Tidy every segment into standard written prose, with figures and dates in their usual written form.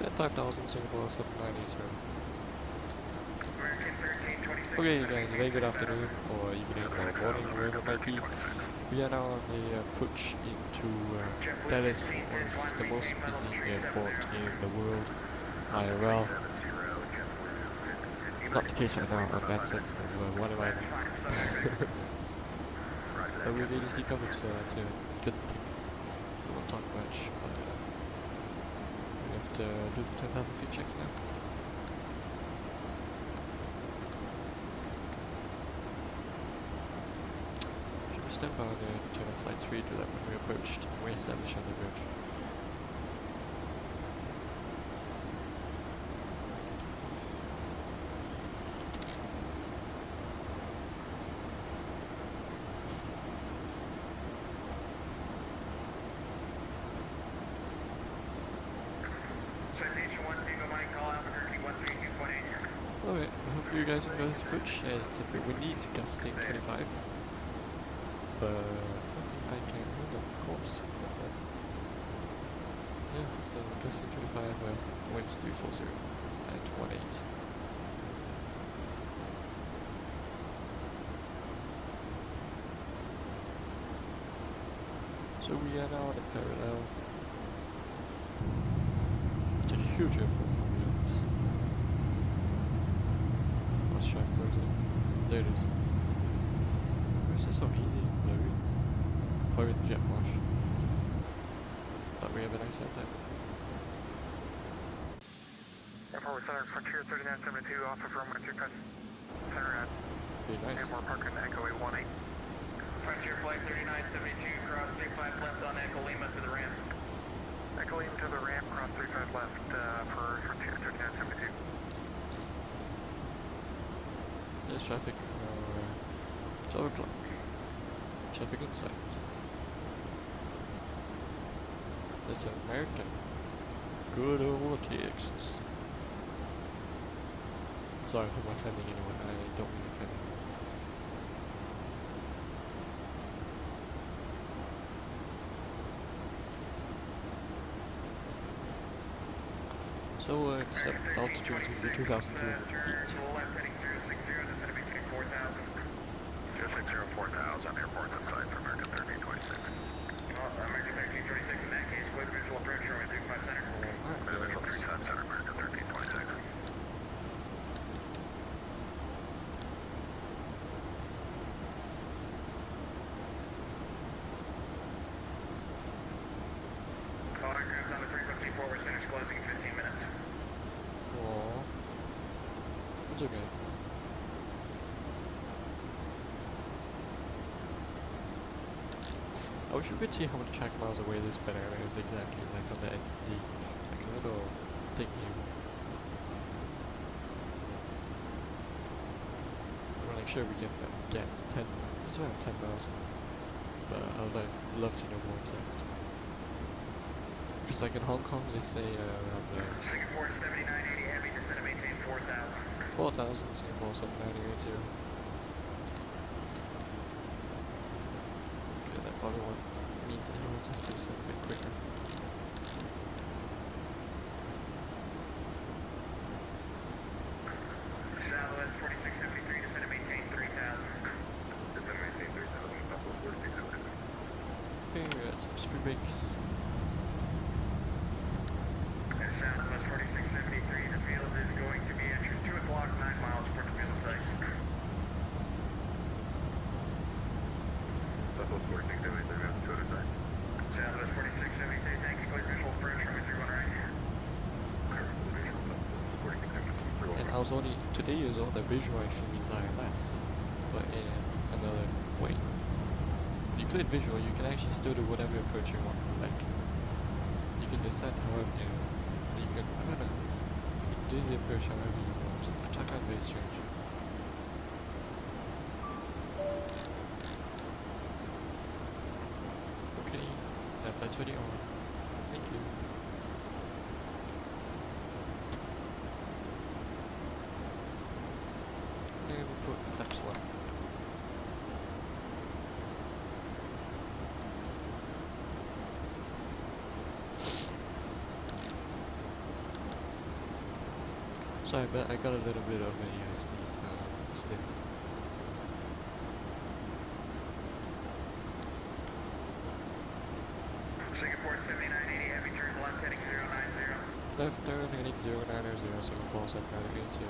at 5,000 Singapore 790. Okay guys, a very good afternoon or evening or morning, wherever it might be. We are now on the approach into that is one of the most busy airport in the world, IRL. Not the case right now on Vatsim, as well, what am I doing? But we have ADC coverage, so that's a good thing. We won't talk much, but we have to do the 10,000 feet checks now. Should we stand by the internal flight speed do that when we approached, we established on the bridge. Alright, I hope you guys enjoy this approach. It's a bit windy, it's gusting 25. But nothing I can handle, of course. Yeah, so gusting 25 winds 340 at 18. So we are now on a parallel. It's a huge airport. Where is it? There it is. Why is this so easy? Blurry. Probably the jet wash. But we have a nice outside. Airport Center, Frontier 3972, off of runway 2 cuts. Center at. Be nice. Airport parking Echo 818. Frontier Flight 3972, cross 35 left on Echo Lima to the ramp. Echo Lima to the ramp, cross 35 left for Frontier 3972. There's traffic, 12 o'clock. Traffic in sight. That's an American. Good old Texas. Sorry for offending anyone, I don't mean offending. So it's altitude to be 2,200 feet. 4,000, airports inside for American 1326. American 1326, in that case, clear the visual approach, runway 35 center. Clear the visual 35 center, American 1326. All aircraft on the frequency forward centers closing in 15 minutes. Aww. It's okay. I wish we could see how many track miles away this banana is exactly, like on the ND, like a little thing here. I'm like sure we can guess 10, it's around 10,000, but I would love to know more exact. Because like in Hong Kong they say around Singapore 7980 heavy, descend to maintain 4,000. 4,000, Singapore 790 too. Probably means that he wants us to descend a bit quicker. Southwest 4673, descend to maintain 3,000. Descend to maintain 3,000, Southwest 4673. Okay, we're at some speed breaks. Southwest 4673, the field is going to be entered 2 o'clock, 9 miles port to field site. Southwest 4673, we have 2 at a time. Southwest 4673, thanks, clear visual approach, runway 31 right. And I was only, today is all the visual actually means ILS, but in another way. If you clear visual, you can actually still do whatever approach you want. Like, you can descend however you know. You can, I don't know, you can do the approach however you want, which I find very strange. Okay, that flight's ready on. Thank you. And we put flaps 1. Sorry, but I got a little bit of a sneeze, sniff. Singapore 7980, heavy turn left heading 090. Left turn heading 090, Singapore 7980.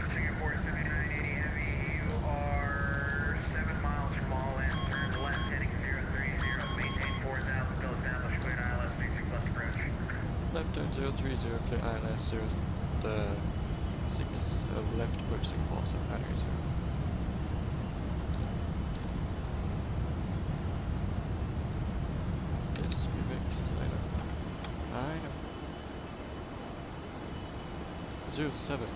Singapore 7980, heavy, you are 7 miles from all in, turn left heading 030, maintain 4,000, still established, clear ILS 36 left approach. Left turn 030, clear ILS 0, the 6 left approach Singapore 7980. Yes, remix, I know. 07.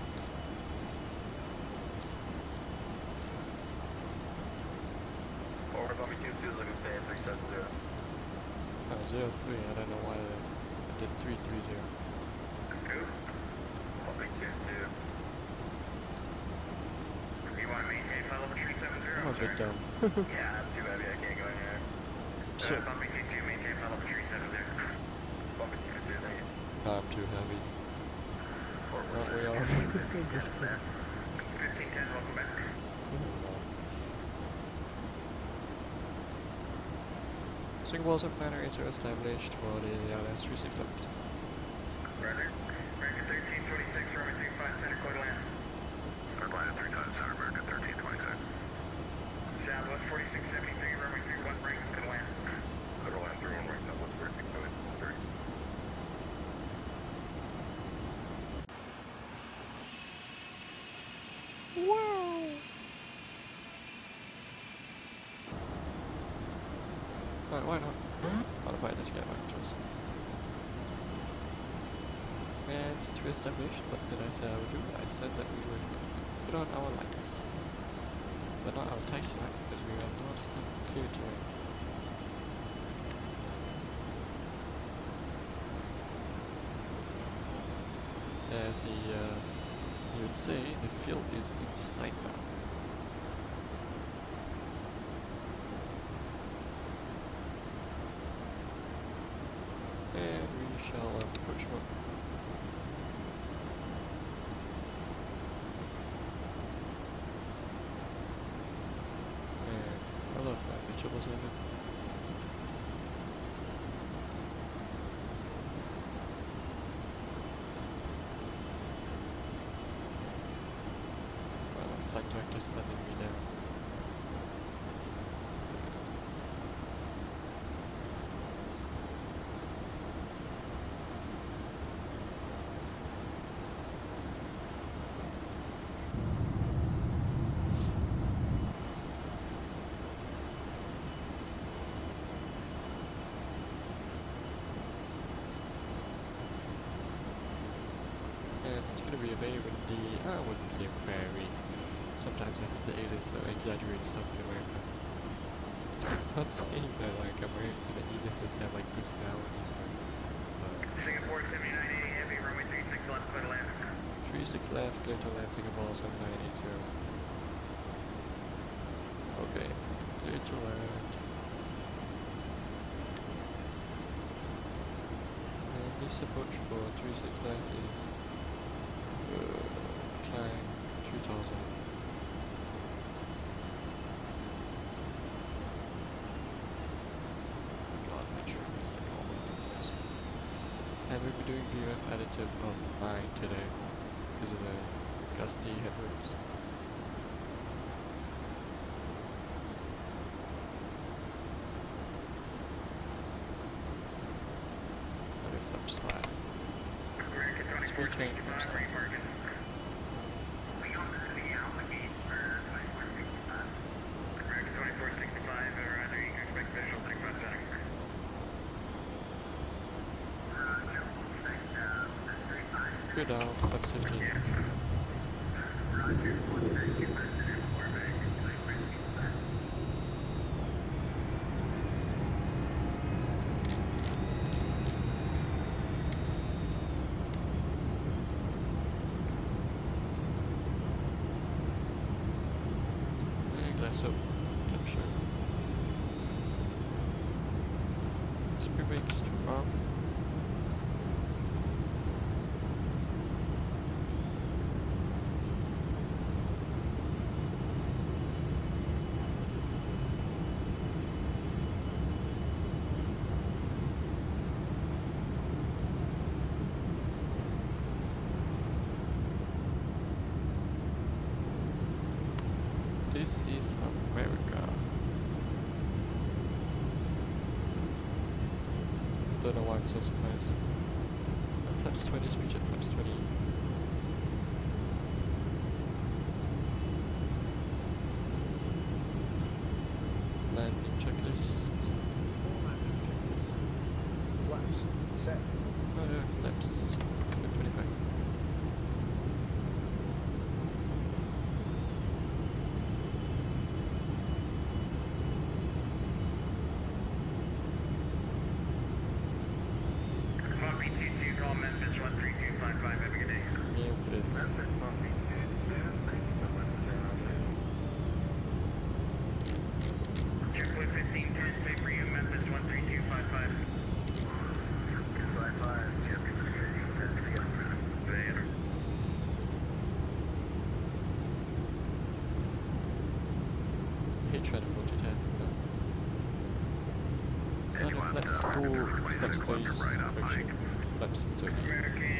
Over Bobby 22 is looking for 370. 03, I don't know why I did 330. Good. Bobby 22. You want to maintain flight level 370? I'm a bit dumb. Yeah, I'm too heavy, I can't go in here. Sure. Bobby 22, maintain flight level 370. Bobby 22, thank you. I'm too heavy. Aren't we all? Just kidding. 1510, welcome back. Singapore 7980 established for the ILS 36 left. Roger. American 1326, runway 35 center, clear to land. Clear to land at 3 times center, American 1326. Southwest 4673, runway 31 right, clear to land. Clear to land, 31 right, Southwest 4673. Alright, why not? Modify this guy by choice. And since we established, what did I say I would do? I said that we would put on our lights. But not our taxi light, because we are not clear terrain. As you would say, the field is inside now. And we shall approach more. And I love that troubles in it. FlightFactor sending me down. And it's going to be a very windy, I wouldn't say very. Sometimes I think the aliens exaggerate stuff in America. Not saying that like American aliases have like personalities though. Singapore 7980, heavy, runway 36 left, clear to land. 36 left, clear to land, Singapore 7980. Okay, clear to land. And this approach for 36 left is climb 3000. God, my trim is like all over the place. And we'll be doing VF additive of 9 today because of the gusty headwinds. And it flips live. Speed change flips live. American 2465, roger, you can expect visual 3 center. Good down, flips 15. Glass up, capture. Speed brakes to arm. This is America. Don't know why I'm so surprised. Flaps 20, speech at flaps 20. Landing checklist. Flaps set. Flaps 25. Memphis. JetBlue 1510, safe for you, Memphis 13255. 255, JetBlue Hate trying to multitask though. Flaps full, flaps 30, correction, flaps 30. American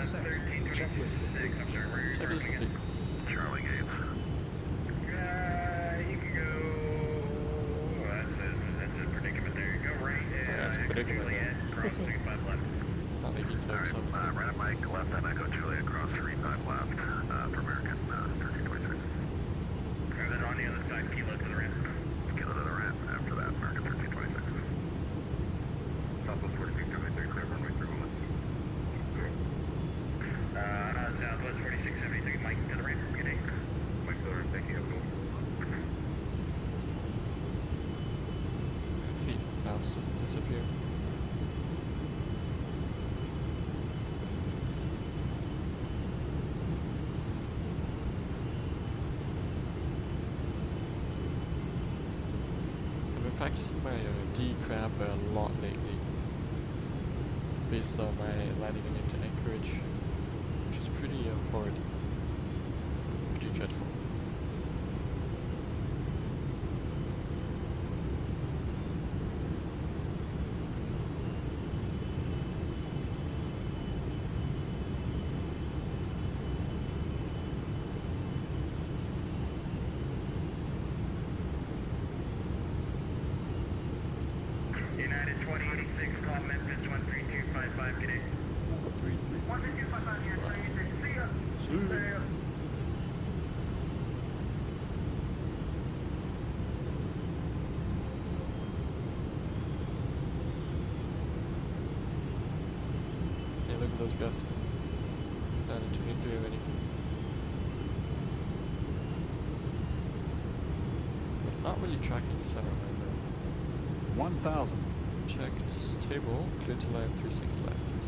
1326, I'm sorry, where are you Checklist complete. Charlie Gates. You can go. That's a predicament there. You go right. That's a predicament Juliet, cross 35 left. Not making close, obviously. Right at Mike, left on Echo Juliet, cross 35 left for American 1326. And then on the other side, kilo to the ramp. Kilo to the ramp after that, American 1326. Southwest 4673, clear runway 31. Southwest 4673, Mike to the ramp. Good day. Mike to the ramp, thank you. Hey, mouse doesn't disappear. I've been practicing my D-crab a lot lately, based on my landing into Anchorage, which is pretty hard, pretty dreadful. United 2086, call Memphis 13255, good day. 13255 here, 2086, see ya. See ya. Yeah, look at those gusts. Down to 23 already. But not really tracking the center line though. 1,000. Checked table, clear to line 36 left.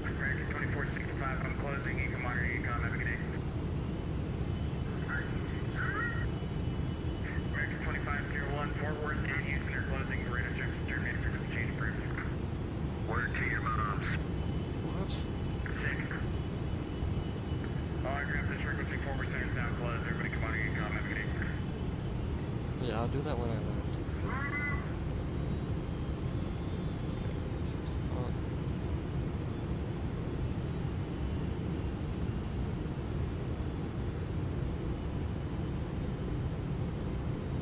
American 2465, I'm closing. You can monitor your com. Have a good day. American 2501, Fort Worth and Houston are closing. Radar service terminated. Frequency change approved. Word to your moms. What? Sick. All aircraft this frequency forward center is now closed. Everybody can monitor your com. Have a good day. Yeah, I'll do that when I land. Okay, this is on.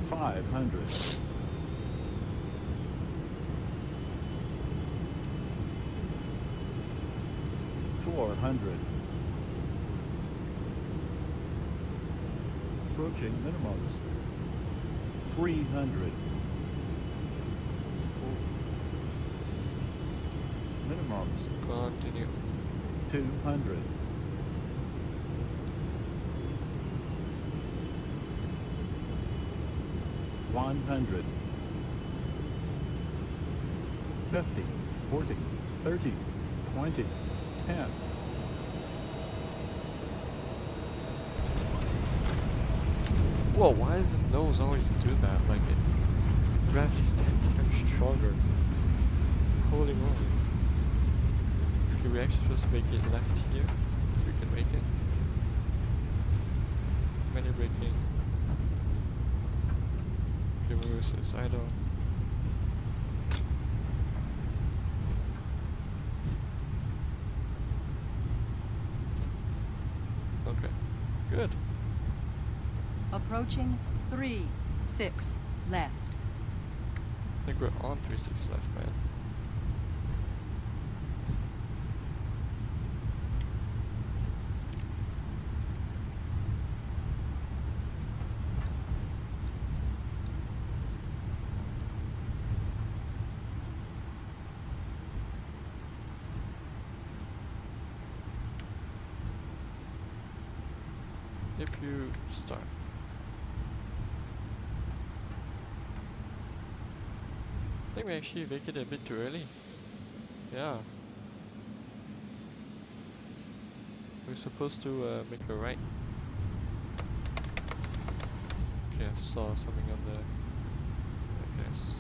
$500. $400. Approaching minimums. 300. Minimums. Continue. 200. 100. 50, 40, 30, 20, 10. Whoa, why does the nose always do that? Like it's gravity's 10 times stronger. Holy moly. Okay, we're actually supposed to make it left here, if we can make it. Many braking. Okay, we're suicidal. Okay, good. Approaching 3-6 left. I think we're on 3-6 left, man. If you start. I think we actually make it a bit too early. Yeah. We're supposed to make a right. Okay, I saw something on the... I guess.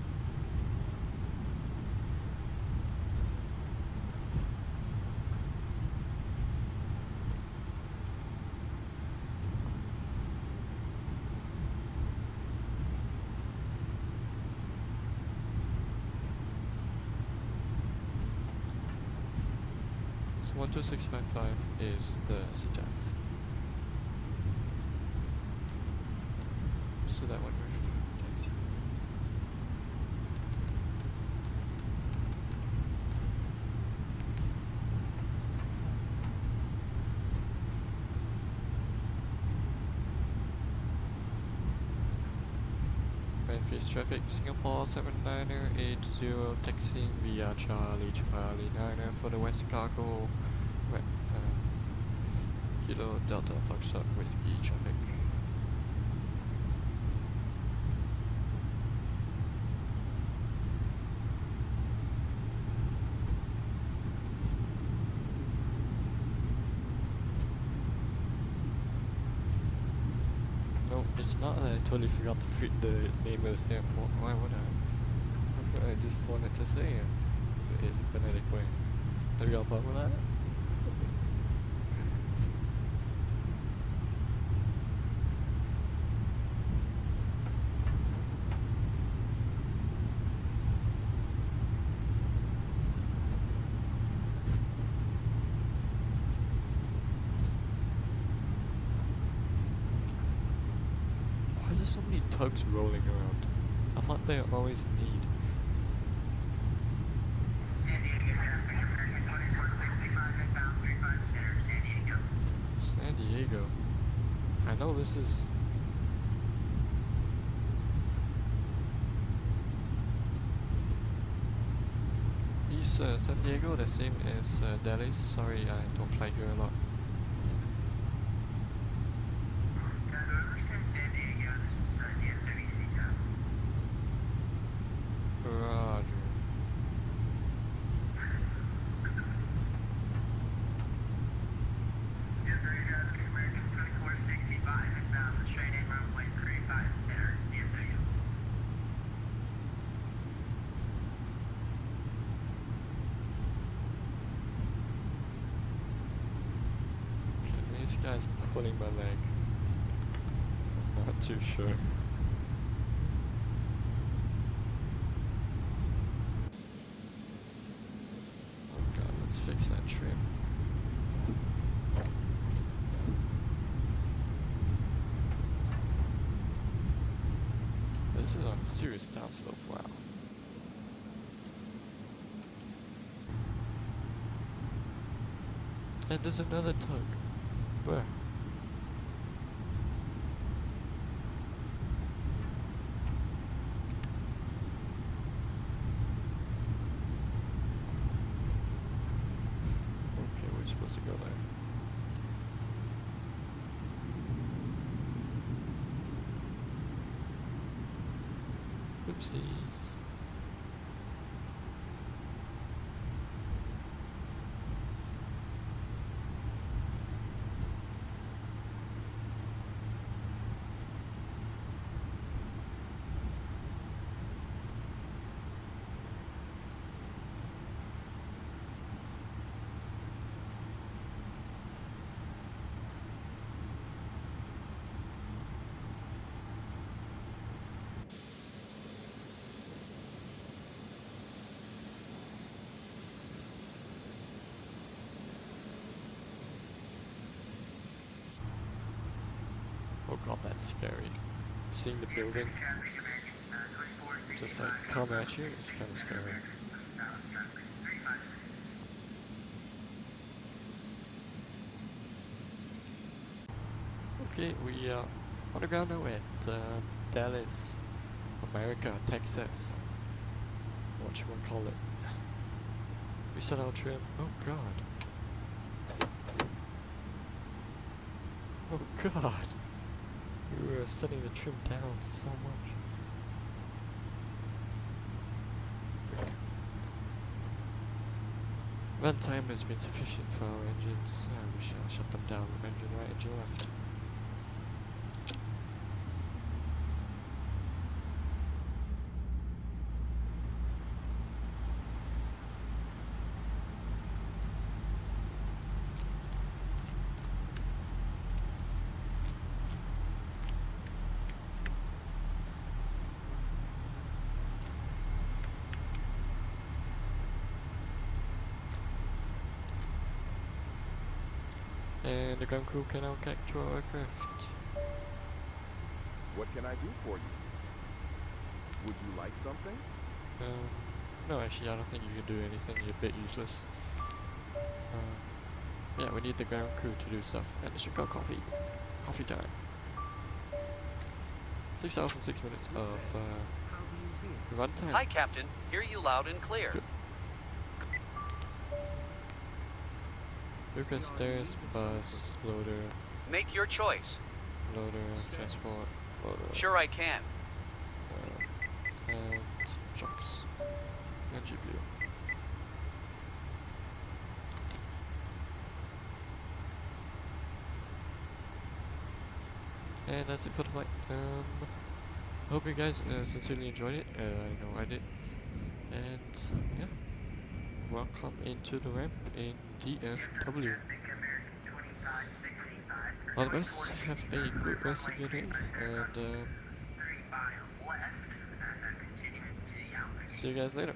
So 12655 is the CTF. So that one with taxi. Face traffic, Singapore 7980 taxiing via Charlie 9er for the West Cargo, Kilo Delta Foxtrot Whiskey traffic. No, it's not that I totally forgot the name of the airport. Why would I? I just wanted to say it in a phonetic way. Have you got a problem with that? Why are there so many tugs rolling around? I thought they always need. San Diego. I know this is. Is San Diego the same as Delhi? Sorry, I don't fly here a lot. Roger. This guy's pulling my leg. I'm not too sure. Oh god, let's fix that trim. This is on a serious downslope, wow. And there's another tug. Where? Okay, we're supposed supposed to go there. Oopsies. Oh god, that's scary. Seeing the building just like come at you is kind of scary. Okay, we are on the ground now at Dallas, America, Texas. What you want to call it? We set our trim. Oh god. Oh god. We were setting the trim down so much. Runtime has been sufficient for our engines. We shall shut them down. Engine right, engine left. And the ground crew can now connect to our aircraft. What can I do for you? Would you like something? No, actually, I don't think you can do anything. You're a bit useless. Yeah, we need the ground crew to do stuff. And it's got coffee. Coffee time. 6 hours and 6 minutes of runtime. Hi, Captain. Hear you loud and clear. Good. Lucas, stairs, bus, loader, Make your choice. loader, transport, loader, Sure I can. and trucks, and GPU. And that's it for the flight. Hope you guys sincerely enjoyed it. I know I did. And yeah, welcome into the ramp in DFW. All the best. Have a great rest of your day, and see you guys later.